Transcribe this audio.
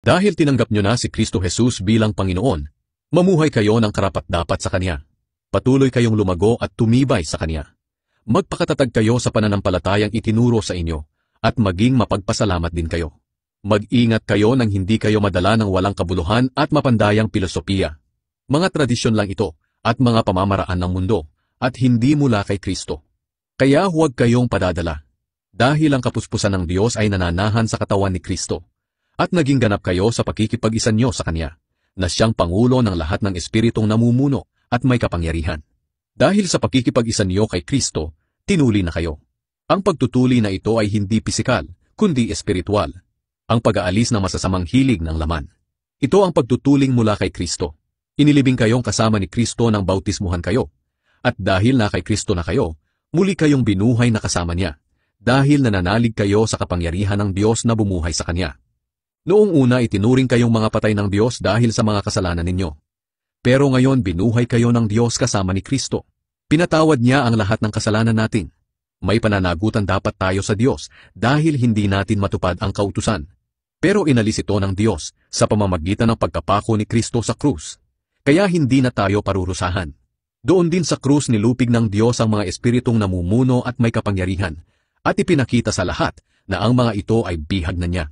Dahil tinanggap nyo na si Kristo Jesus bilang Panginoon, mamuhay kayo ng karapat-dapat sa Kanya. Patuloy kayong lumago at tumibay sa Kanya. Magpakatatag kayo sa pananampalatayang itinuro sa inyo, at maging mapagpasalamat din kayo. Mag-ingat kayo nang hindi kayo madala ng walang kabuluhan at mapandayang pilosopiya. Mga tradisyon lang ito at mga pamamaraan ng mundo, at hindi mula kay Kristo. Kaya huwag kayong padadala. Dahil ang kapuspusan ng Diyos ay nananahan sa katawan ni Kristo. At naging ganap kayo sa pakikipag-isa nyo sa Kanya, na siyang Pangulo ng lahat ng espiritong namumuno at may kapangyarihan. Dahil sa pakikipag-isa nyo kay Kristo, tinuli na kayo. Ang pagtutuli na ito ay hindi pisikal, kundi espiritual. Ang pag-aalis ng masasamang hilig ng laman. Ito ang pagtutuling mula kay Kristo. Inilibing kayong kasama ni Kristo nang bautismuhan kayo. At dahil na kay Kristo na kayo, muli kayong binuhay na kasama Niya. Dahil nananalig kayo sa kapangyarihan ng Diyos na bumuhay sa Kanya. Noong una itinuring kayong mga patay ng Diyos dahil sa mga kasalanan ninyo. Pero ngayon binuhay kayo ng Diyos kasama ni Kristo. Pinatawad Niya ang lahat ng kasalanan natin. May pananagutan dapat tayo sa Diyos dahil hindi natin matupad ang kautusan. Pero inalis ito ng Diyos sa pamamagitan ng pagkapako ni Kristo sa krus. Kaya hindi na tayo parurusahan. Doon din sa krus nilupig ng Diyos ang mga espiritong namumuno at may kapangyarihan, at ipinakita sa lahat na ang mga ito ay bihag na Niya.